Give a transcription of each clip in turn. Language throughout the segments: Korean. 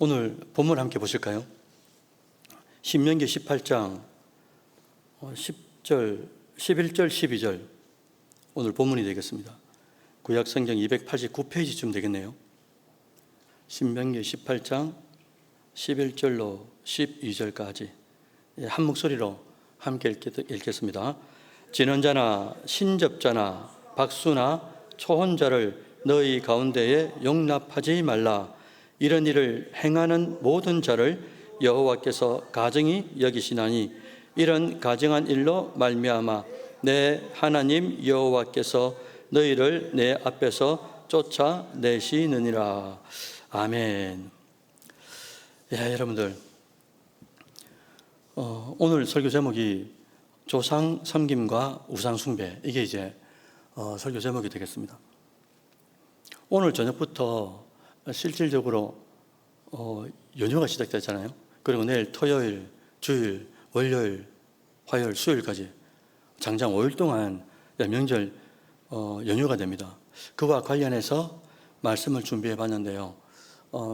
오늘 본문 함께 보실까요? 신명기 18장 10절, 11절, 12절 오늘 본문이 되겠습니다. 구약 성경 289페이지쯤 되겠네요. 신명기 18장 11절로 12절까지 한 목소리로 함께 읽겠습니다. 진언자나 신접자나 박수나 초혼자를 너희 가운데에 용납하지 말라. 이런 일을 행하는 모든 자를 여호와께서 가증히 여기시나니 이런 가증한 일로 말미암아 내 하나님 여호와께서 너희를 내 앞에서 쫓아내시느니라. 아멘. 여러분들, 오늘 설교 제목이 조상 섬김과 우상 숭배, 이게 이제 설교 제목이 되겠습니다. 오늘 저녁부터 실질적으로 연휴가 시작됐잖아요. 그리고 내일 토요일, 주일, 월요일, 화요일, 수요일까지 장장 5일 동안 명절 연휴가 됩니다. 그와 관련해서 말씀을 준비해 봤는데요.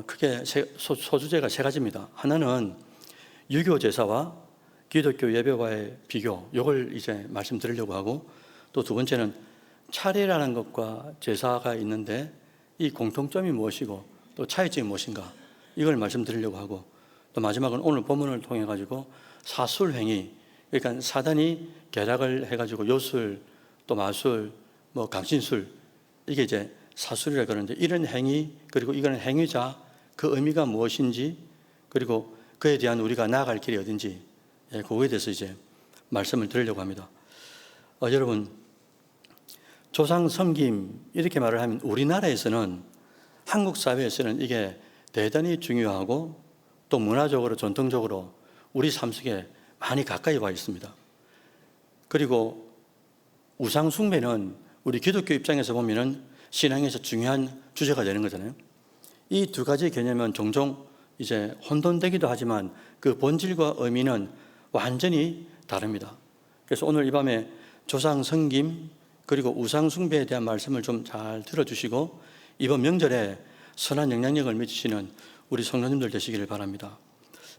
크게 소주제가 세 가지입니다. 하나는 유교 제사와 기독교 예배와의 비교, 이걸 이제 말씀드리려고 하고, 또 두 번째는 차례라는 것과 제사가 있는데 이 공통점이 무엇이고 또 차이점이 무엇인가, 이걸 말씀드리려고 하고, 또 마지막은 오늘 본문을 통해 가지고 사술행위, 그러니까 사단이 계략을 해가지고 요술, 또 마술, 강신술, 이게 이제 사술이라 그러는데, 이런 행위, 그리고 이거는 행위자, 그 의미가 무엇인지, 그리고 그에 대한 우리가 나아갈 길이 어딘지, 그거에 대해서 이제 말씀을 드리려고 합니다. 여러분, 조상 섬김, 이렇게 말을 하면 우리나라에서는, 한국 사회에서는 이게 대단히 중요하고 또 문화적으로 전통적으로 우리 삶 속에 많이 가까이 와 있습니다. 그리고 우상 숭배는 우리 기독교 입장에서 보면은 신앙에서 중요한 주제가 되는 거잖아요. 이 두 가지 개념은 종종 이제 혼돈되기도 하지만 그 본질과 의미는 완전히 다릅니다. 그래서 오늘 이 밤에 조상 섬김 그리고 우상 숭배에 대한 말씀을 좀 잘 들어주시고, 이번 명절에 선한 영향력을 미치시는 우리 성도님들 되시기를 바랍니다.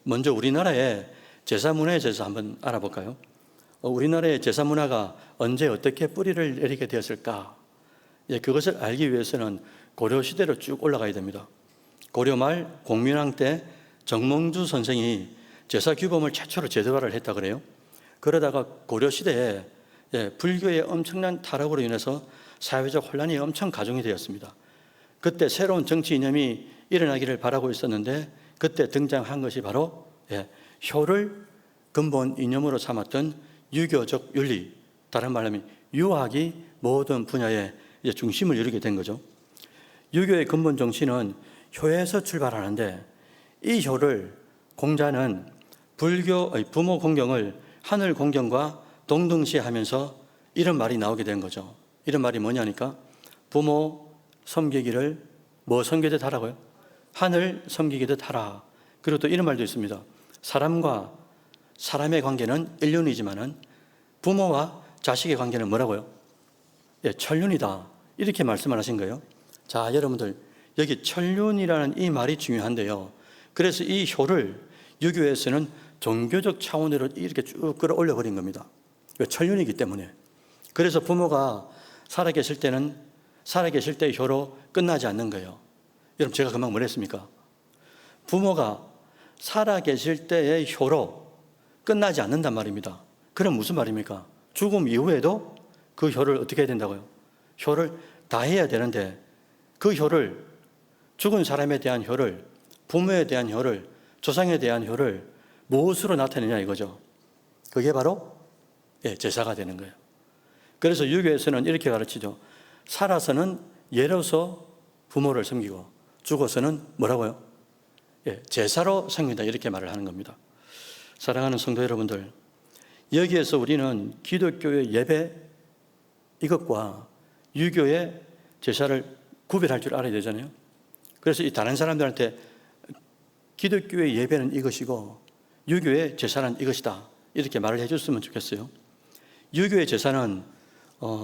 먼저 우리나라의 제사 문화에 대해서 한번 알아볼까요? 우리나라의 제사 문화가 언제 어떻게 뿌리를 내리게 되었을까? 그것을 알기 위해서는 고려 시대로 쭉 올라가야 됩니다. 고려 말 공민왕 때 정몽주 선생이 제사 규범을 최초로 제도화를 했다 그래요. 그러다가 고려 시대에 불교의 엄청난 타락으로 인해서 사회적 혼란이 엄청 가중이 되었습니다. 그때 새로운 정치 이념이 일어나기를 바라고 있었는데, 그때 등장한 것이 바로 효를 근본 이념으로 삼았던 유교적 윤리, 다른 말로 하면 유학이 모든 분야의 중심을 이루게 된 거죠. 유교의 근본 정신은 효에서 출발하는데, 이 효를 공자는 불교의 부모 공경을 하늘 공경과 동등시하면서 이런 말이 나오게 된 거죠. 이런 말이 뭐냐니까, 부모 섬기기를 뭐 섬기듯 하라고요? 하늘 섬기기듯 하라. 그리고 또 이런 말도 있습니다. 사람과 사람의 관계는 일륜이지만은 부모와 자식의 관계는 뭐라고요? 천륜이다. 이렇게 말씀을 하신 거예요. 자, 여러분들, 여기 천륜이라는 이 말이 중요한데요. 그래서 이 효를 유교에서는 종교적 차원으로 이렇게 쭉 끌어올려 버린 겁니다. 천륜이기 때문에. 그래서 부모가 살아계실 때는 살아계실 때의 효로 끝나지 않는 거예요. 여러분, 제가 금방 뭘 했습니까? 부모가 살아계실 때의 효로 끝나지 않는단 말입니다. 그럼 무슨 말입니까? 죽음 이후에도 그 효를 어떻게 해야 된다고요? 효를 다 해야 되는데, 그 효를, 죽은 사람에 대한 효를, 부모에 대한 효를, 조상에 대한 효를 무엇으로 나타내냐 이거죠. 그게 바로 제사가 되는 거예요. 그래서 유교에서는 이렇게 가르치죠. 살아서는 예로서 부모를 섬기고 죽어서는 뭐라고요? 제사로 섬긴다, 이렇게 말을 하는 겁니다. 사랑하는 성도 여러분들, 여기에서 우리는 기독교의 예배 이것과 유교의 제사를 구별할 줄 알아야 되잖아요. 그래서 이 다른 사람들한테 기독교의 예배는 이것이고 유교의 제사는 이것이다, 이렇게 말을 해줬으면 좋겠어요. 유교의 제사는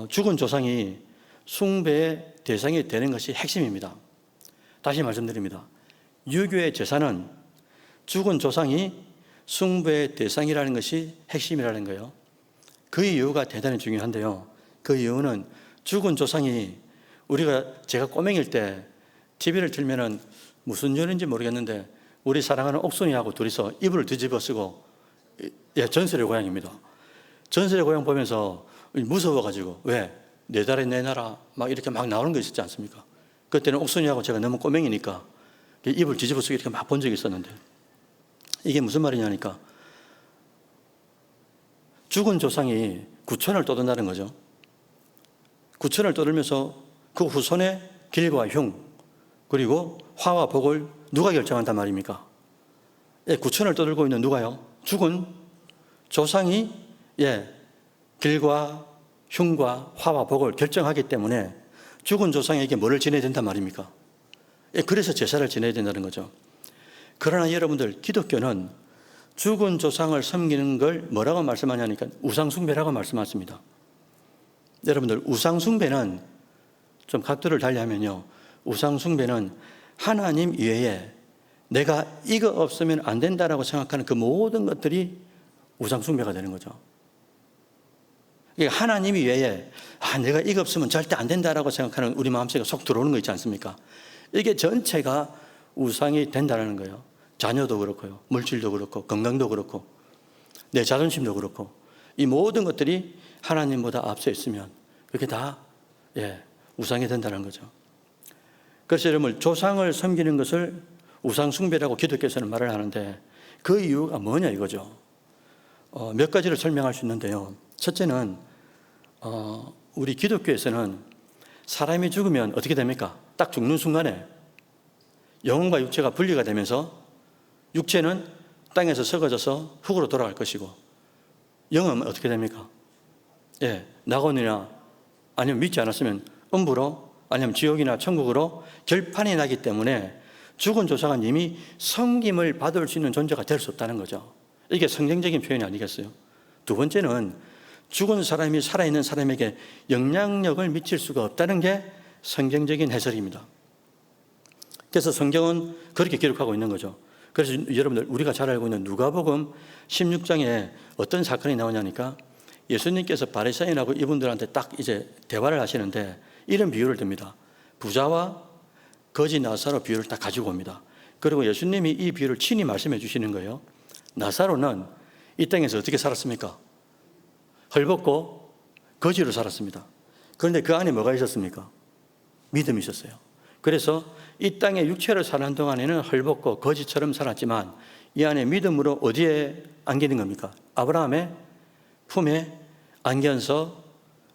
죽은 조상이 숭배의 대상이 되는 것이 핵심입니다. 다시 말씀드립니다. 유교의 제사는 죽은 조상이 숭배의 대상이라는 것이 핵심이라는 거예요. 그 이유가 대단히 중요한데요. 그 이유는 죽은 조상이 제가 꼬맹일 때 TV를 틀면은 무슨 요리인지 모르겠는데 우리 사랑하는 옥순이하고 둘이서 이불을 뒤집어 쓰고, 전설의 고향입니다. 전설의 고향 보면서 무서워가지고, 왜? 내 나라 내 나라 막 이렇게 막 나오는 거 있었지 않습니까? 그때는 옥순이하고 제가 너무 꼬맹이니까 이불 뒤집어 쓰고 이렇게 막 본 적이 있었는데, 이게 무슨 말이냐니까 죽은 조상이 구천을 떠든다는 거죠. 구천을 떠들면서 그 후손의 길과 흉 그리고 화와 복을 누가 결정한단 말입니까? 구천을 떠들고 있는 누가요? 죽은 조상이 길과 흉과 화와 복을 결정하기 때문에 죽은 조상에게 뭐를 지내야 된단 말입니까? 그래서 제사를 지내야 된다는 거죠. 그러나 여러분들, 기독교는 죽은 조상을 섬기는 걸 뭐라고 말씀하냐니까 우상숭배라고 말씀하십니다. 여러분들, 우상숭배는 좀 각도를 달리하면요, 우상숭배는 하나님 이외에 내가 이거 없으면 안 된다라고 생각하는 그 모든 것들이 우상숭배가 되는 거죠. 하나님 이외에 내가 이거 없으면 절대 안 된다라고 생각하는 우리 마음속에 속 들어오는 거 있지 않습니까? 이게 전체가 우상이 된다는 거예요. 자녀도 그렇고요, 물질도 그렇고, 건강도 그렇고, 내 자존심도 그렇고, 이 모든 것들이 하나님보다 앞서 있으면 그게 다 우상이 된다는 거죠. 그래서 여러분, 조상을 섬기는 것을 우상숭배라고 기독교에서는 말을 하는데 그 이유가 뭐냐 이거죠. 몇 가지를 설명할 수 있는데요. 첫째는 우리 기독교에서는 사람이 죽으면 어떻게 됩니까? 딱 죽는 순간에 영혼과 육체가 분리가 되면서 육체는 땅에서 썩어져서 흙으로 돌아갈 것이고, 영은 어떻게 됩니까? 낙원이나 아니면 믿지 않았으면 음부로, 아니면 지옥이나 천국으로 결판이 나기 때문에 죽은 조상은 이미 섬김을 받을 수 있는 존재가 될 수 없다는 거죠. 이게 성경적인 표현이 아니겠어요? 두 번째는 죽은 사람이 살아있는 사람에게 영향력을 미칠 수가 없다는 게 성경적인 해설입니다. 그래서 성경은 그렇게 기록하고 있는 거죠. 그래서 여러분들, 우리가 잘 알고 있는 누가복음 16장에 어떤 사건이 나오냐니까 예수님께서 바리새인하고 이분들한테 딱 이제 대화를 하시는데 이런 비유를 듭니다. 부자와 거지 나사로 비유를 딱 가지고 옵니다. 그리고 예수님이 이 비유를 친히 말씀해 주시는 거예요. 나사로는 이 땅에서 어떻게 살았습니까? 헐벗고 거지로 살았습니다. 그런데 그 안에 뭐가 있었습니까? 믿음이 있었어요. 그래서 이 땅에 육체로 사는 동안에는 헐벗고 거지처럼 살았지만 이 안에 믿음으로 어디에 안기는 겁니까? 아브라함의 품에 안겨서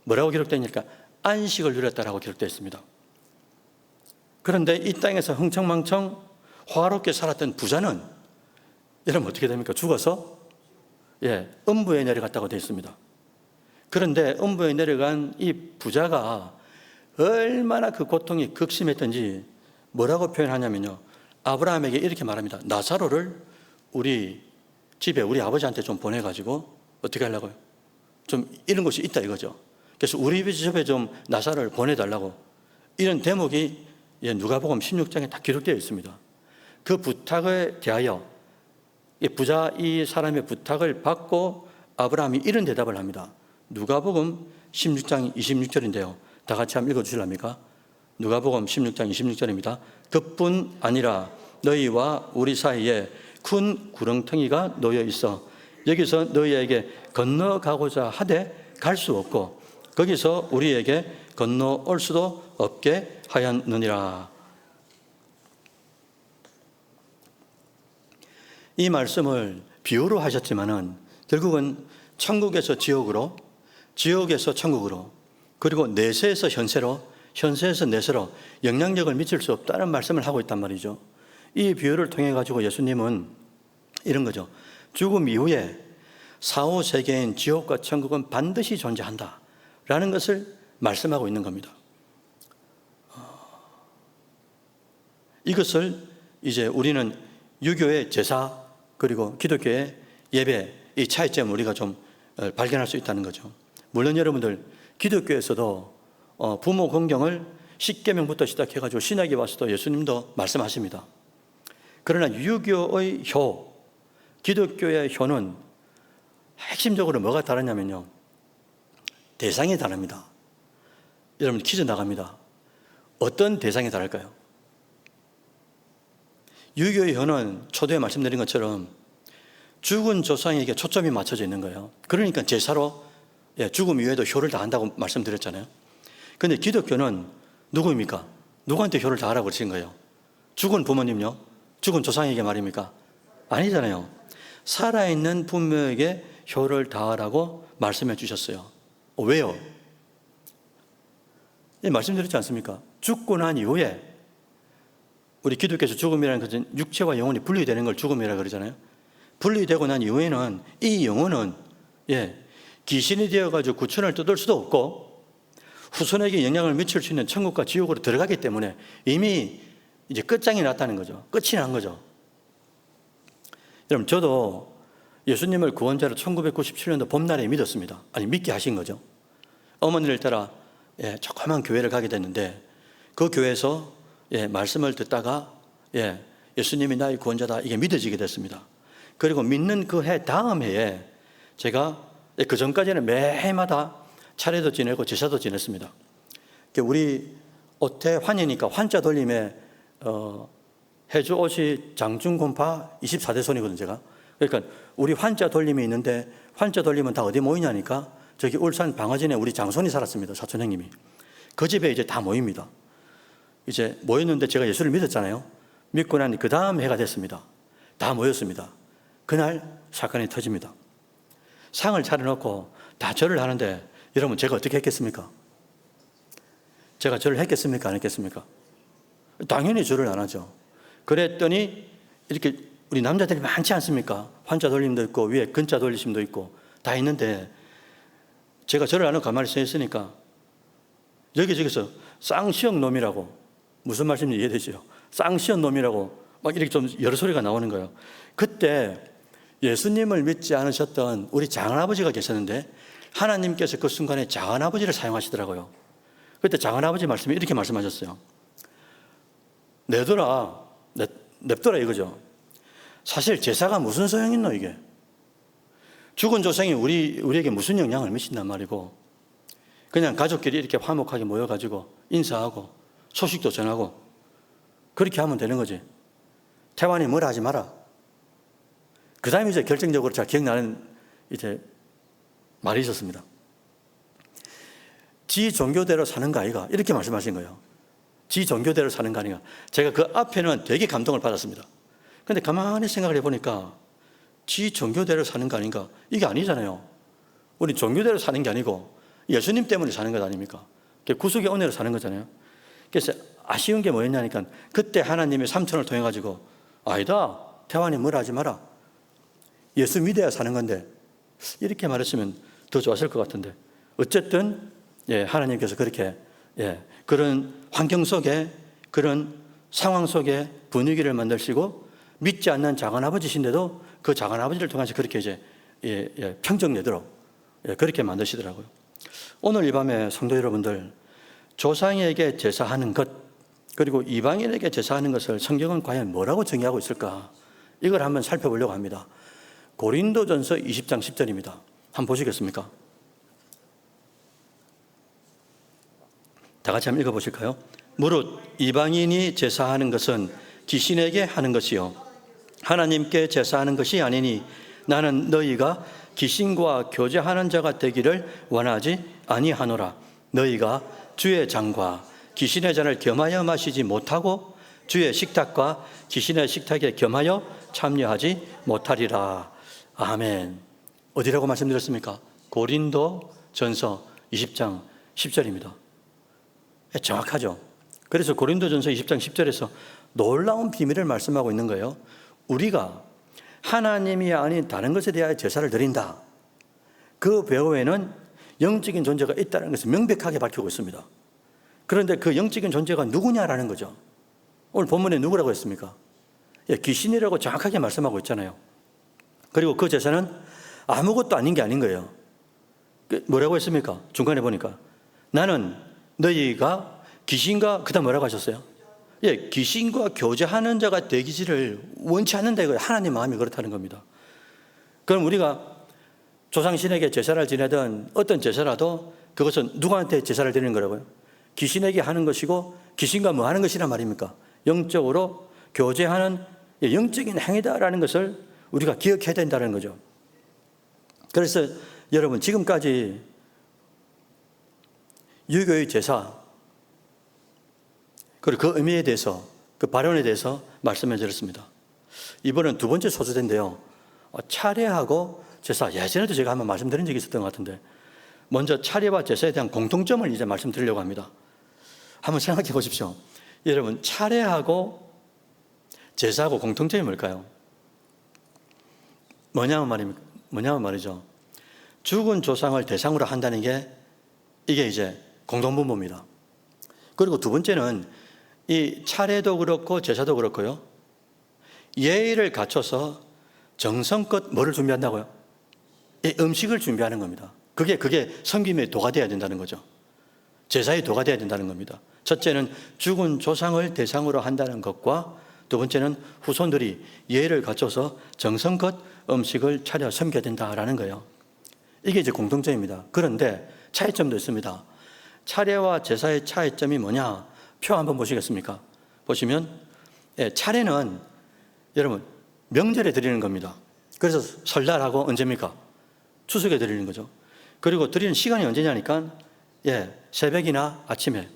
뭐라고 기록되니까 안식을 누렸다라고 기록되어 있습니다. 그런데 이 땅에서 흥청망청 화롭게 살았던 부자는 여러분 어떻게 됩니까? 죽어서 음부에 내려갔다고 되어 있습니다. 그런데 음부에 내려간 이 부자가 얼마나 그 고통이 극심했던지 뭐라고 표현하냐면요, 아브라함에게 이렇게 말합니다. 나사로를 우리 집에 우리 아버지한테 좀 보내가지고 어떻게 하려고요? 좀 이런 것이 있다 이거죠. 그래서 우리 집에 좀 나사로를 보내달라고, 이런 대목이 누가복음 16장에 다 기록되어 있습니다. 그 부탁에 대하여 이 사람의 부탁을 받고 아브라함이 이런 대답을 합니다. 누가복음 16장 26절인데요. 다 같이 한번 읽어주실랍니까? 누가복음 16장 26절입니다. 그뿐 아니라 너희와 우리 사이에 큰 구렁텅이가 놓여 있어 여기서 너희에게 건너가고자 하되 갈 수 없고 거기서 우리에게 건너올 수도 없게 하였느니라. 이 말씀을 비유로 하셨지만은 결국은 천국에서 지옥으로, 지옥에서 천국으로, 그리고 내세에서 현세로, 현세에서 내세로 영향력을 미칠 수 없다는 말씀을 하고 있단 말이죠. 이 비유를 통해 가지고 예수님은 이런 거죠. 죽음 이후에 4, 5세계인 지옥과 천국은 반드시 존재한다 라는 것을 말씀하고 있는 겁니다. 이것을 이제 우리는 유교의 제사 그리고 기독교의 예배, 이 차이점을 우리가 좀 발견할 수 있다는 거죠. 물론 여러분들, 기독교에서도 부모 공경을 십계명부터 시작해가지고 신약에 와서도 예수님도 말씀하십니다. 그러나 유교의 효, 기독교의 효는 핵심적으로 뭐가 다르냐면요, 대상이 다릅니다. 여러분 퀴즈 나갑니다. 어떤 대상이 다를까요? 유교의 효는 초대에 말씀드린 것처럼 죽은 조상에게 초점이 맞춰져 있는 거예요. 그러니까 제사로 죽음 이후에도 효를 다한다고 말씀드렸잖아요. 그런데 기독교는 누구입니까? 누구한테 효를 다하라고 그러신 거예요? 죽은 부모님요? 죽은 조상에게 말입니까? 아니잖아요. 살아있는 부모에게 효를 다하라고 말씀해 주셨어요. 왜요? 말씀드렸지 않습니까? 죽고 난 이후에 우리 기독교에서 죽음이라는 것은 육체와 영혼이 분리되는 걸 죽음이라고 그러잖아요. 분리되고 난 이후에는 이 영혼은 귀신이 되어가지고 구천을 뜯을 수도 없고 후손에게 영향을 미칠 수 있는 천국과 지옥으로 들어가기 때문에 이미 이제 끝장이 났다는 거죠. 끝이 난 거죠. 여러분, 저도 예수님을 구원자로 1997년도 봄날에 믿었습니다. 아니, 믿게 하신 거죠. 어머니를 따라 조그만 교회를 가게 됐는데 그 교회에서 말씀을 듣다가 예수님이 나의 구원자다, 이게 믿어지게 됐습니다. 그리고 믿는 그 해 다음 해에 제가 그 전까지는 매해마다 차례도 지내고 제사도 지냈습니다. 우리 오태 환이니까 환자 돌림에 해주 옷이 장중곤파 24대 손이거든요, 제가. 그러니까 우리 환자 돌림이 있는데 환자 돌림은 다 어디 모이냐니까 저기 울산 방화진에 우리 장손이 살았습니다, 사촌 형님이. 그 집에 이제 다 모입니다. 이제 모였는데 제가 예수를 믿었잖아요. 믿고 난 그 다음 해가 됐습니다. 다 모였습니다. 그날 사건이 터집니다. 상을 차려놓고 다 절을 하는데 여러분, 제가 어떻게 했겠습니까? 제가 절을 했겠습니까? 안 했겠습니까? 당연히 절을 안 하죠. 그랬더니 이렇게 우리 남자들이 많지 않습니까? 환자 돌림도 있고 위에 근자 돌리심도 있고 다 있는데 제가 절을 안 하고 가만히 서 있으니까 여기저기서 쌍시형 놈이라고, 무슨 말씀인지 이해되죠? 쌍시형 놈이라고 막 이렇게 좀 여러 소리가 나오는 거예요. 그때 예수님을 믿지 않으셨던 우리 장할아버지가 계셨는데 하나님께서 그 순간에 장할아버지를 사용하시더라고요. 그때 장할아버지 말씀이 이렇게 말씀하셨어요. 냅둬라 이거죠. 사실 제사가 무슨 소용 있노, 이게. 죽은 조상이 우리에게 무슨 영향을 미친단 말이고, 그냥 가족끼리 이렇게 화목하게 모여가지고 인사하고 소식도 전하고 그렇게 하면 되는 거지. 태환이 뭐라 하지 마라. 그 다음에 이제 결정적으로 잘 기억나는 이제 말이 있었습니다. 지 종교대로 사는 거 아이가, 이렇게 말씀하신 거예요. 지 종교대로 사는 거 아니가. 제가 그 앞에는 되게 감동을 받았습니다. 근데 가만히 생각을 해보니까 지 종교대로 사는 거 아닌가? 이게 아니잖아요. 우리 종교대로 사는 게 아니고 예수님 때문에 사는 것 아닙니까? 구속의 은혜로 사는 거잖아요. 그래서 아쉬운 게 뭐였냐니까 그때 하나님의 삼촌을 통해 가지고 아니다, 태환이 뭐라 하지 마라. 예수 믿어야 사는 건데, 이렇게 말했으면 더 좋았을 것 같은데 어쨌든 하나님께서 그렇게 그런 환경 속에, 그런 상황 속에 분위기를 만드시고 믿지 않는 작은아버지신데도 그 작은아버지를 통해서 그렇게 이제 평정내도록 그렇게 만드시더라고요. 오늘 이 밤에 성도 여러분들, 조상에게 제사하는 것, 그리고 이방인에게 제사하는 것을 성경은 과연 뭐라고 정의하고 있을까? 이걸 한번 살펴보려고 합니다. 고린도전서 20장 10절입니다. 한번 보시겠습니까? 다 같이 한번 읽어보실까요? 무릇 이방인이 제사하는 것은 귀신에게 하는 것이요 하나님께 제사하는 것이 아니니 나는 너희가 귀신과 교제하는 자가 되기를 원하지 아니하노라. 너희가 주의 잔과 귀신의 잔을 겸하여 마시지 못하고 주의 식탁과 귀신의 식탁에 겸하여 참여하지 못하리라. 아멘. 어디라고 말씀드렸습니까? 고린도전서 20장 10절입니다. 정확하죠. 그래서 고린도전서 20장 10절에서 놀라운 비밀을 말씀하고 있는 거예요. 우리가 하나님이 아닌 다른 것에 대하여 제사를 드린다. 그 배후에는 영적인 존재가 있다는 것을 명백하게 밝히고 있습니다. 그런데 그 영적인 존재가 누구냐라는 거죠. 오늘 본문에 누구라고 했습니까? 귀신이라고 정확하게 말씀하고 있잖아요. 그리고 그 제사는 아무것도 아닌 게 아닌 거예요. 뭐라고 했습니까? 중간에 보니까 나는 너희가 귀신과, 그 다음 뭐라고 하셨어요? 예, 귀신과 교제하는 자가 되기를 원치 않는다 이거예요. 하나님 마음이 그렇다는 겁니다. 그럼 우리가 조상신에게 제사를 지내던 어떤 제사라도 그것은 누구한테 제사를 드리는 거라고요? 귀신에게 하는 것이고 귀신과 뭐 하는 것이란 말입니까? 영적으로 교제하는 영적인 행위다라는 것을 우리가 기억해야 된다는 거죠. 그래서 여러분 지금까지 유교의 제사 그리고 그 의미에 대해서 그 발언에 대해서 말씀해 드렸습니다. 이번은 두 번째 소주제인데요. 차례하고 제사, 예전에도 제가 한번 말씀드린 적이 있었던 것 같은데 먼저 차례와 제사에 대한 공통점을 이제 말씀드리려고 합니다. 한번 생각해 보십시오. 여러분 차례하고 제사하고 공통점이 뭘까요? 뭐냐면 말이죠. 죽은 조상을 대상으로 한다는 게 이게 이제 공동분모입니다. 그리고 두 번째는 이 차례도 그렇고 제사도 그렇고요. 예의를 갖춰서 정성껏 뭐를 준비한다고요? 이 음식을 준비하는 겁니다. 그게 섬김의 도가 되어야 된다는 거죠. 제사의 도가 되어야 된다는 겁니다. 첫째는 죽은 조상을 대상으로 한다는 것과 두 번째는 후손들이 예의를 갖춰서 정성껏 음식을 차려 섬겨야 된다라는 거예요. 이게 이제 공통점입니다. 그런데 차이점도 있습니다. 차례와 제사의 차이점이 뭐냐? 표 한번 보시겠습니까? 보시면 차례는 여러분 명절에 드리는 겁니다. 그래서 설날하고 언제입니까? 추석에 드리는 거죠. 그리고 드리는 시간이 언제냐니까 새벽이나 아침에.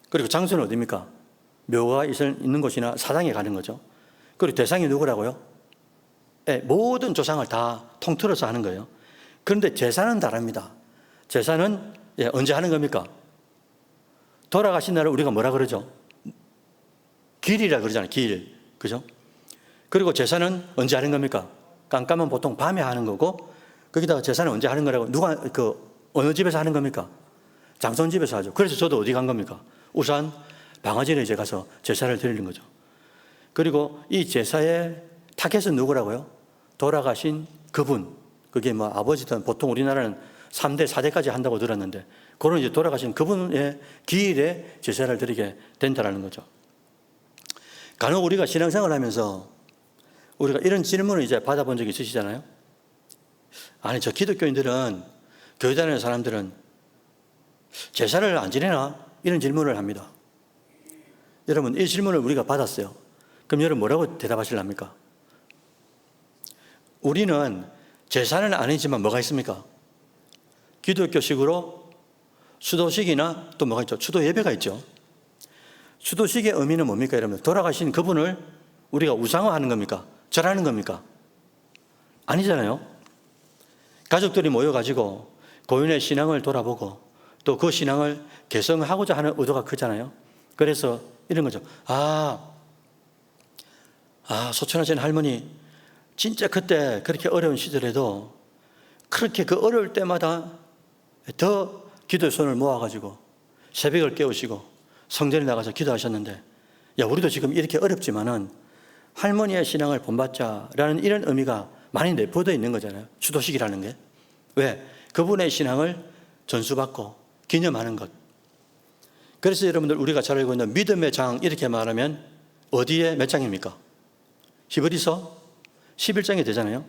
그리고 장소는 어디입니까? 묘가 있는 곳이나 사당에 가는 거죠. 그리고 대상이 누구라고요? 모든 조상을 다 통틀어서 하는 거예요. 그런데 제사는 다릅니다. 제사는 언제 하는 겁니까? 돌아가신 날을 우리가 뭐라 그러죠? 길이라 그러잖아요. 길. 그죠? 그리고 제사는 언제 하는 겁니까? 깜깜은 보통 밤에 하는 거고 거기다가 제사는 언제 하는 거라고 누가 어느 집에서 하는 겁니까? 장손집에서 하죠. 그래서 저도 어디 간 겁니까? 우산 방아진에 이제 가서 제사를 드리는 거죠. 그리고 이 제사의 타겟은 누구라고요? 돌아가신 그분. 그게 뭐 아버지든 보통 우리나라는 3대, 4대까지 한다고 들었는데 그런 이제 돌아가신 그분의 기일에 제사를 드리게 된다는 거죠. 간혹 우리가 신앙생활을 하면서 우리가 이런 질문을 이제 받아본 적이 있으시잖아요. 아니, 저 기독교인들은, 교회 다니는 사람들은 제사를 안 지내나? 이런 질문을 합니다. 여러분, 이 질문을 우리가 받았어요. 그럼 여러분 뭐라고 대답하실랍니까? 우리는 제사는 아니지만 뭐가 있습니까? 기독교식으로 수도식이나 또 뭐가 있죠? 추도 예배가 있죠. 추도식의 의미는 뭡니까? 여러분, 돌아가신 그분을 우리가 우상화하는 겁니까? 절하는 겁니까? 아니잖아요. 가족들이 모여가지고 고인의 신앙을 돌아보고 또 그 신앙을 개성하고자 하는 의도가 크잖아요. 그래서 이런 거죠. 소천하신 할머니 진짜 그때 그렇게 어려운 시절에도 그렇게 그 어려울 때마다 더 기도의 손을 모아가지고 새벽을 깨우시고 성전에 나가서 기도하셨는데 우리도 지금 이렇게 어렵지만은 할머니의 신앙을 본받자라는 이런 의미가 많이 내포되어 있는 거잖아요. 추도식이라는 게. 왜? 그분의 신앙을 전수받고 기념하는 것. 그래서 여러분들 우리가 잘 알고 있는 믿음의 장 이렇게 말하면 어디에 몇 장입니까? 히브리서 11장이 되잖아요.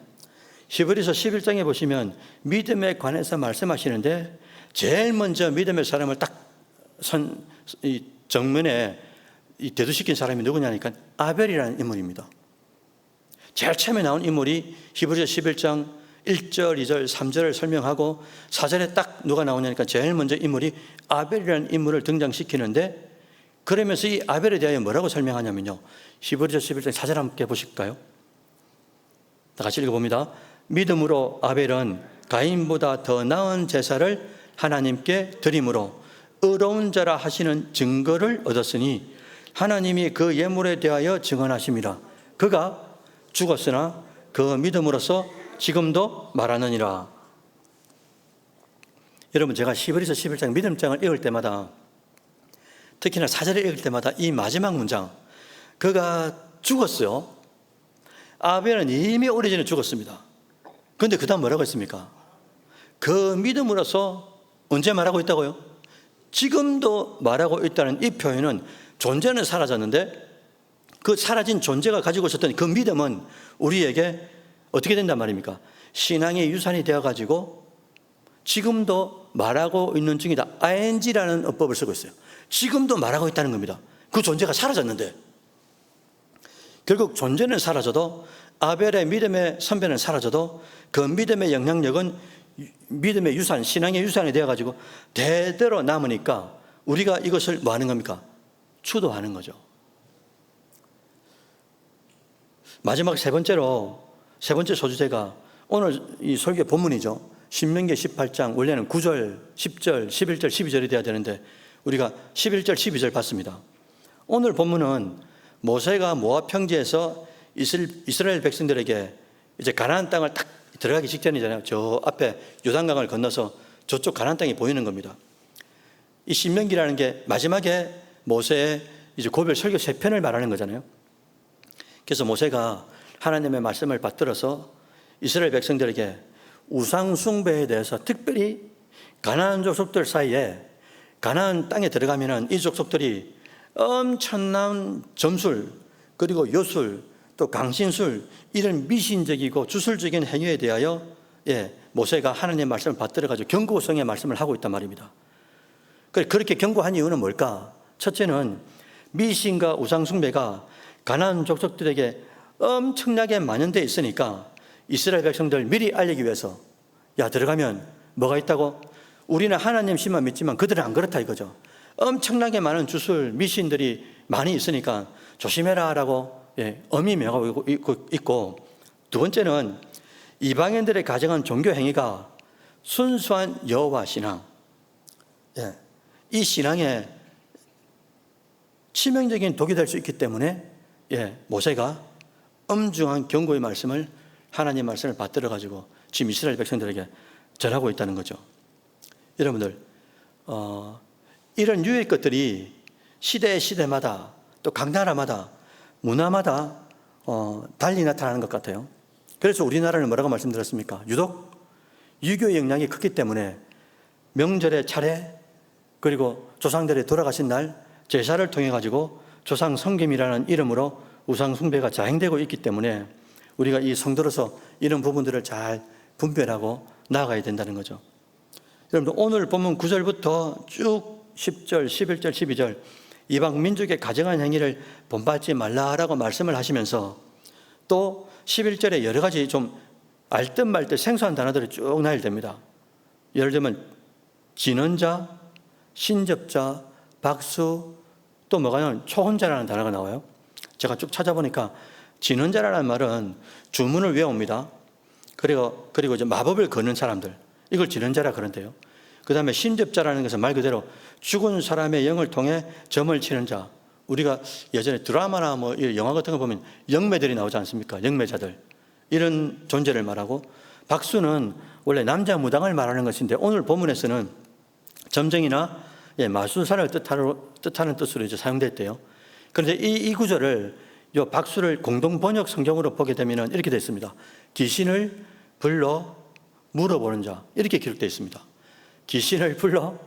히브리서 11장에 보시면 믿음에 관해서 말씀하시는데 제일 먼저 믿음의 사람을 딱 정면에 대두시킨 사람이 누구냐니까 아벨이라는 인물입니다. 제일 처음에 나온 인물이 히브리서 11장 1절, 2절, 3절을 설명하고 4절에 딱 누가 나오냐니까 제일 먼저 인물이 아벨이라는 인물을 등장시키는데 그러면서 이 아벨에 대하여 뭐라고 설명하냐면요. 히브리서 11장 4절 함께 보실까요? 다 같이 읽어봅니다. 믿음으로 아벨은 가인보다 더 나은 제사를 하나님께 드림으로 의로운 자라 하시는 증거를 얻었으니 하나님이 그 예물에 대하여 증언하심이라. 그가 죽었으나 그 믿음으로써 지금도 말하느니라. 여러분, 제가 히브리서 11장 믿음장을 읽을 때마다 특히나 4절을 읽을 때마다 이 마지막 문장, 그가 죽었어요. 아벨은 이미 오래전에 죽었습니다. 그런데 그 다음 뭐라고 했습니까? 그 믿음으로서 언제 말하고 있다고요? 지금도 말하고 있다는 이 표현은 존재는 사라졌는데 그 사라진 존재가 가지고 있었던 그 믿음은 우리에게 어떻게 된단 말입니까? 신앙의 유산이 되어가지고 지금도 말하고 있는 중이다. ing라는 어법을 쓰고 있어요. 지금도 말하고 있다는 겁니다. 그 존재가 사라졌는데 결국 존재는 사라져도 아벨의 믿음의 선배는 사라져도 그 믿음의 영향력은 믿음의 유산, 신앙의 유산이 되어가지고 대대로 남으니까 우리가 이것을 뭐 하는 겁니까? 추도하는 거죠. 마지막 세 번째 소주제가 오늘 이 설교 본문이죠. 신명기 18장 원래는 9절, 10절, 11절, 12절이 돼야 되는데 우리가 11절, 12절 봤습니다. 오늘 본문은 모세가 모압 평지에서 이스라엘 백성들에게 이제 가나안 땅을 딱 들어가기 직전이잖아요. 저 앞에 요단강을 건너서 저쪽 가나안 땅이 보이는 겁니다. 이 신명기라는 게 마지막에 모세의 이제 고별 설교 3편을 말하는 거잖아요. 그래서 모세가 하나님의 말씀을 받들어서 이스라엘 백성들에게 우상 숭배에 대해서 특별히 가나안 족속들 사이에 가나안 땅에 들어가면은 이 족속들이 엄청난 점술 그리고 요술 또 강신술 이런 미신적이고 주술적인 행위에 대하여 모세가 하나님의 말씀을 받들어가지고 경고성의 말씀을 하고 있단 말입니다. 그렇게 경고한 이유는 뭘까? 첫째는 미신과 우상 숭배가 가나안 족속들에게 엄청나게 만연되어 있으니까 이스라엘 백성들 미리 알리기 위해서 들어가면 뭐가 있다고? 우리는 하나님 신만 믿지만 그들은 안 그렇다 이거죠. 엄청나게 많은 주술 미신들이 많이 있으니까 조심해라 라고 엄히 명하고 있고, 두 번째는 이방인들의 가정한 종교 행위가 순수한 여호와 신앙, 이 신앙에 치명적인 독이 될 수 있기 때문에 모세가 엄중한 경고의 말씀을 하나님 말씀을 받들어 가지고 지금 이스라엘 백성들에게 전하고 있다는 거죠. 여러분들 이런 유의 것들이 시대마다 또 각 나라마다 문화마다 달리 나타나는 것 같아요. 그래서 우리나라는 뭐라고 말씀드렸습니까? 유독 유교의 영향이 크기 때문에 명절의 차례 그리고 조상들이 돌아가신 날 제사를 통해 가지고 조상 섬김이라는 이름으로 우상 숭배가 자행되고 있기 때문에 우리가 이 성도로서 이런 부분들을 잘 분별하고 나아가야 된다는 거죠. 여러분들 오늘 본문 9절부터 쭉 10절, 11절, 12절 이방 민족의 가정한 행위를 본받지 말라라고 말씀을 하시면서 또 11절에 여러 가지 좀 알듯 말듯 생소한 단어들이 쭉 나열됩니다. 예를 들면 진언자, 신접자, 박수, 또 뭐가 나오면 초혼자라는 단어가 나와요. 제가 쭉 찾아보니까 진언자라는 말은 주문을 외웁니다. 그리고 이제 마법을 거는 사람들, 이걸 진언자라 그런데요. 그 다음에 신접자라는 것은 말 그대로 죽은 사람의 영을 통해 점을 치는 자. 우리가 예전에 드라마나 뭐 영화 같은 거 보면 영매들이 나오지 않습니까? 영매자들. 이런 존재를 말하고, 박수는 원래 남자 무당을 말하는 것인데 오늘 본문에서는 점쟁이나 마술사를 뜻하는 뜻으로 이제 사용됐대요. 그런데 이 구절을 이 박수를 공동 번역 성경으로 보게 되면 이렇게 되어 있습니다. 귀신을 불러 물어보는 자, 이렇게 기록되어 있습니다. 귀신을 불러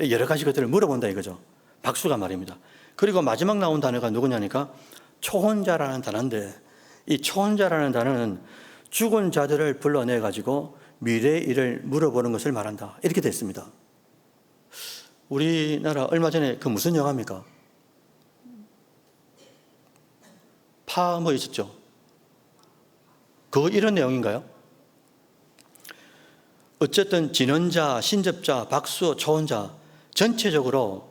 여러 가지 것들을 물어본다 이거죠. 박수가 말입니다. 그리고 마지막 나온 단어가 누구냐니까 초혼자라는 단어인데, 이 초혼자라는 단어는 죽은 자들을 불러내 가지고 미래의 일을 물어보는 것을 말한다, 이렇게 되어 있습니다. 우리나라 얼마 전에 그 무슨 영화입니까? 파 뭐 있었죠? 그거 이런 내용인가요? 어쨌든 진언자, 신접자, 박수, 초혼자 전체적으로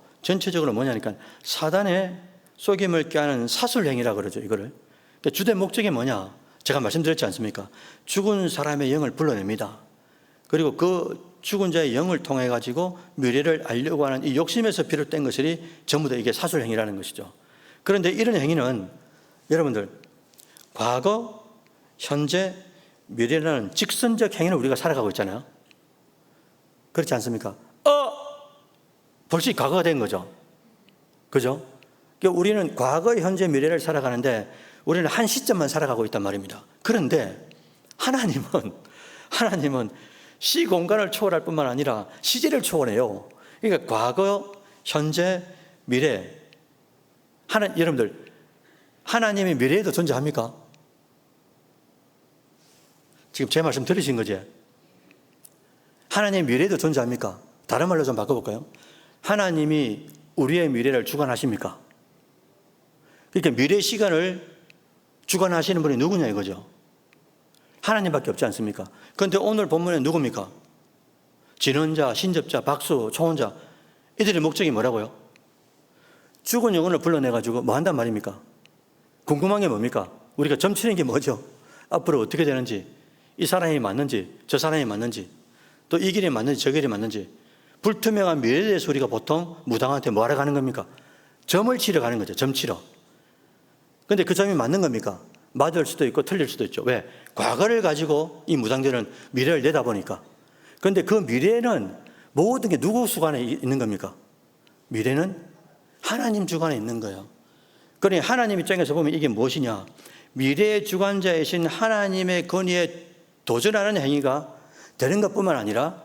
뭐냐니까 사단의 속임을 꾀하는 사술행위라 그러죠. 이거를. 그러니까 주된 목적이 뭐냐? 제가 말씀드렸지 않습니까? 죽은 사람의 영을 불러냅니다. 그리고 그 죽은 자의 영을 통해 가지고 미래를 알려고 하는 이 욕심에서 비롯된 것이 전부 다 이게 사술행위라는 것이죠. 그런데 이런 행위는 여러분들 과거, 현재, 미래라는 직선적 행위를 우리가 살아가고 있잖아요. 그렇지 않습니까? 벌써 과거가 된 거죠. 그죠? 그러니까 우리는 과거, 현재, 미래를 살아가는데 우리는 한 시점만 살아가고 있단 말입니다. 그런데 하나님은 시공간을 초월할 뿐만 아니라 시제를 초월해요. 그러니까 과거, 현재, 미래 여러분들, 하나님이 미래에도 존재합니까? 지금 제 말씀 들으신 거지? 하나님이 미래에도 존재합니까? 다른 말로 좀 바꿔볼까요? 하나님이 우리의 미래를 주관하십니까? 그러니까 미래 시간을 주관하시는 분이 누구냐 이거죠. 하나님밖에 없지 않습니까? 그런데 오늘 본문에 누굽니까? 진언자, 신접자, 박수, 초혼자, 이들의 목적이 뭐라고요? 죽은 영혼을 불러내가지고 뭐 한단 말입니까? 궁금한 게 뭡니까? 우리가 점치는 게 뭐죠? 앞으로 어떻게 되는지, 이 사람이 맞는지, 저 사람이 맞는지, 또 이 길이 맞는지, 저 길이 맞는지, 불투명한 미래에 대해서 우리가 보통 무당한테 뭐 하러 가는 겁니까? 점을 치러 가는 거죠. 점 치러. 근데 그 점이 맞는 겁니까? 맞을 수도 있고 틀릴 수도 있죠. 왜? 과거를 가지고 이 무당들은 미래를 내다보니까. 그런데 그 미래는 모든 게 누구 주관에 있는 겁니까? 미래는 하나님 주관에 있는 거예요. 그러니 하나님 입장에서 보면 이게 무엇이냐? 미래의 주관자이신 하나님의 권위에 도전하는 행위가 되는 것뿐만 아니라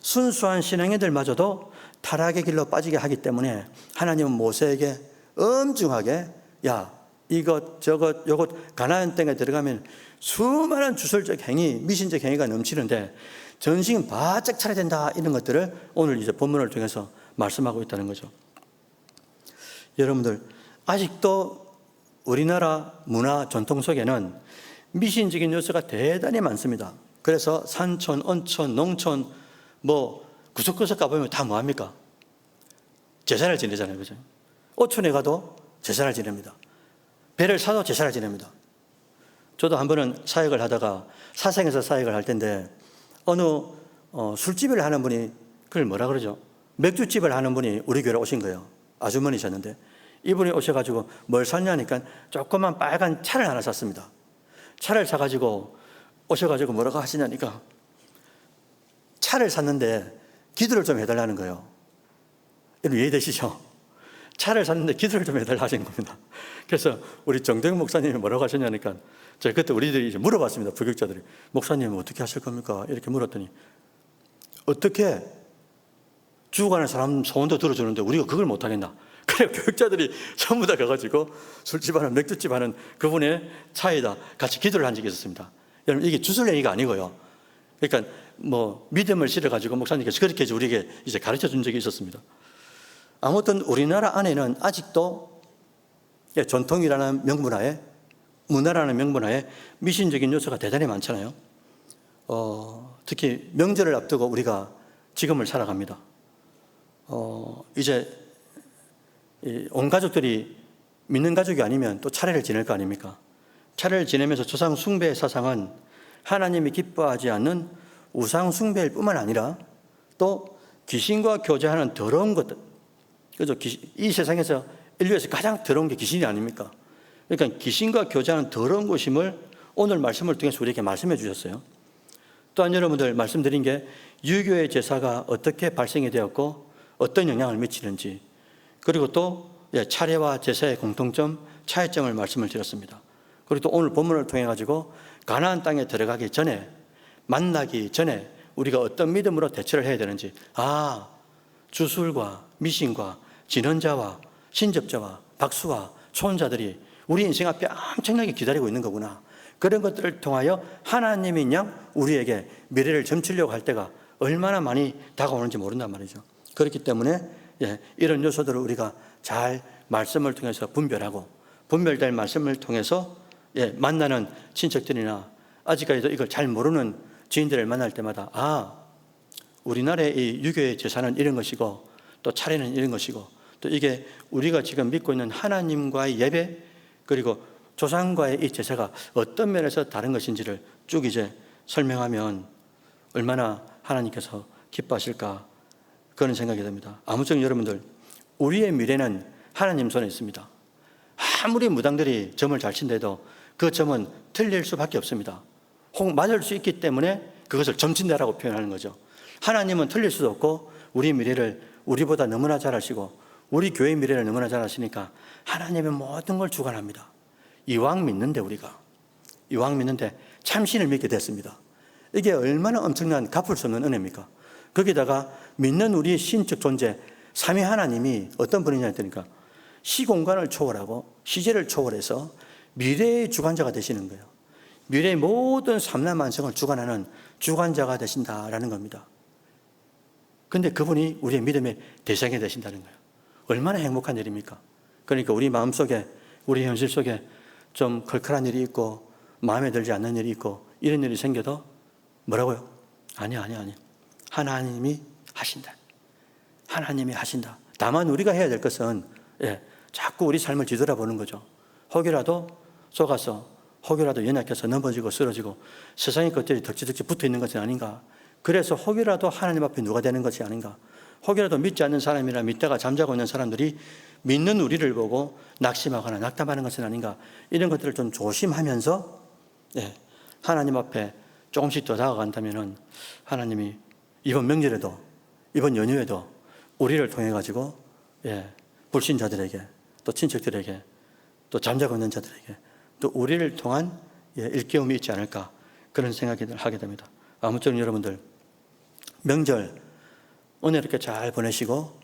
순수한 신앙인들마저도 타락의 길로 빠지게 하기 때문에 하나님은 모세에게 엄중하게 야, 이것 저것 요것 가나안 땅에 들어가면 수많은 주술적 행위, 미신적 행위가 넘치는데 전신 바짝 차려야 된다, 이런 것들을 오늘 이제 본문을 통해서 말씀하고 있다는 거죠. 여러분들, 아직도 우리나라 문화 전통 속에는 미신적인 요소가 대단히 많습니다. 그래서 산촌, 온천, 농촌 뭐 구석구석 가보면 다 뭐합니까? 제사를 지내잖아요. 그죠? 오촌에 가도 제사를 지냅니다. 배를 사도 제사를 지냅니다. 저도 한 번은 사역을 하다가 사생에서 사역을 할 텐데 어느 술집을 하는 분이 그걸 뭐라 그러죠? 맥주집을 하는 분이 우리 교회로 오신 거예요. 아주머니셨는데 이분이 오셔가지고 뭘 샀냐니까 조그만 빨간 차를 하나 샀습니다. 차를 사가지고 오셔가지고 뭐라고 하시냐니까 차를 샀는데 기도를 좀 해달라는 거예요. 여러분 이해되시죠? 차를 샀는데 기도를 좀 해달라 하신 겁니다. 그래서 우리 정대영 목사님이 뭐라고 하셨냐니까 제가 그때 우리들이 이제 물어봤습니다. 부교육자들이. 목사님 어떻게 하실 겁니까? 이렇게 물었더니 어떻게 죽어가는 사람 소원도 들어주는데 우리가 그걸 못하겠나? 그래요. 교육자들이 전부 다 가가지고 술집 하는 맥주집 하는 그분의 차에다 같이 기도를 한 적이 있었습니다. 여러분 이게 주술 얘기가 아니고요. 그러니까 뭐 믿음을 실어가지고 목사님께서 그렇게 우리에게 이제 가르쳐 준 적이 있었습니다. 아무튼 우리나라 안에는 아직도 전통이라는 명분하에 문화라는 명분하에 미신적인 요소가 대단히 많잖아요. 특히 명절을 앞두고 우리가 지금을 살아갑니다. 이제 온 가족들이 믿는 가족이 아니면 또 차례를 지낼 거 아닙니까? 차례를 지내면서 조상 숭배의 사상은 하나님이 기뻐하지 않는 우상 숭배일 뿐만 아니라 또 귀신과 교제하는 더러운 것들, 그죠? 이 세상에서 인류에서 가장 더러운 게 귀신이 아닙니까? 그러니까 귀신과 교제하는 더러운 것임을 오늘 말씀을 통해서 우리에게 말씀해 주셨어요. 또한 여러분들 말씀드린 게 유교의 제사가 어떻게 발생이 되었고 어떤 영향을 미치는지, 그리고 또 차례와 제사의 공통점, 차이점을 말씀을 드렸습니다. 그리고 또 오늘 본문을 통해 가지고 가나안 땅에 들어가기 전에, 만나기 전에 우리가 어떤 믿음으로 대처를 해야 되는지, 주술과 미신과 진언자와 신접자와 박수와 초혼자들이 우리 인생 앞에 엄청나게 기다리고 있는 거구나. 그런 것들을 통하여 하나님이 양 우리에게 미래를 점치려고 할 때가 얼마나 많이 다가오는지 모른단 말이죠. 그렇기 때문에 이런 요소들을 우리가 잘 말씀을 통해서 분별하고, 분별될 말씀을 통해서 만나는 친척들이나 아직까지도 이걸 잘 모르는 지인들을 만날 때마다 우리나라의 이 유교의 제사는 이런 것이고 또 차례는 이런 것이고 또 이게 우리가 지금 믿고 있는 하나님과의 예배, 그리고 조상과의 이 제사가 어떤 면에서 다른 것인지를 쭉 이제 설명하면 얼마나 하나님께서 기뻐하실까, 그런 생각이 듭니다. 아무쪼록 여러분들, 우리의 미래는 하나님 손에 있습니다. 아무리 무당들이 점을 잘 친데도 그 점은 틀릴 수밖에 없습니다. 혹 맞을 수 있기 때문에 그것을 점친다라고 표현하는 거죠. 하나님은 틀릴 수도 없고 우리 미래를 우리보다 너무나 잘 아시고 우리 교회의 미래를 너무나 잘 아시니까 하나님의 모든 걸 주관합니다. 이왕 믿는데, 우리가 이왕 믿는데 참신을 믿게 됐습니다. 이게 얼마나 엄청난 갚을 수 없는 은혜입니까? 거기다가 믿는 우리의 신적 존재 삼위 하나님이 어떤 분이냐 했더니까 시공간을 초월하고 시제를 초월해서 미래의 주관자가 되시는 거예요. 미래의 모든 삼라만성을 주관하는 주관자가 되신다라는 겁니다. 근데 그분이 우리의 믿음의 대상이 되신다는 거예요. 얼마나 행복한 일입니까? 그러니까 우리 마음속에, 우리 현실 속에 좀 컬컬한 일이 있고 마음에 들지 않는 일이 있고 이런 일이 생겨도 뭐라고요? 아니. 하나님이 하신다. 하나님이 하신다. 다만 우리가 해야 될 것은 자꾸 우리 삶을 뒤돌아보는 거죠. 혹여라도 속아서, 혹여라도 연약해서 넘어지고 쓰러지고 세상의 것들이 덕지덕지 붙어 있는 것이 아닌가. 그래서 혹여라도 하나님 앞에 누가 되는 것이 아닌가. 혹여라도 믿지 않는 사람이나 믿다가 잠자고 있는 사람들이 믿는 우리를 보고 낙심하거나 낙담하는 것은 아닌가. 이런 것들을 좀 조심하면서 하나님 앞에 조금씩 더 다가간다면 하나님이 이번 명절에도, 이번 연휴에도 우리를 통해 가지고 불신자들에게, 또 친척들에게, 또 잠자고 있는 자들에게, 또 우리를 통한 일깨움이 있지 않을까, 그런 생각을 하게 됩니다. 아무쪼록 여러분들 명절 은혜롭게 잘 보내시고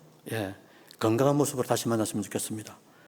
건강한 모습으로 다시 만났으면 좋겠습니다.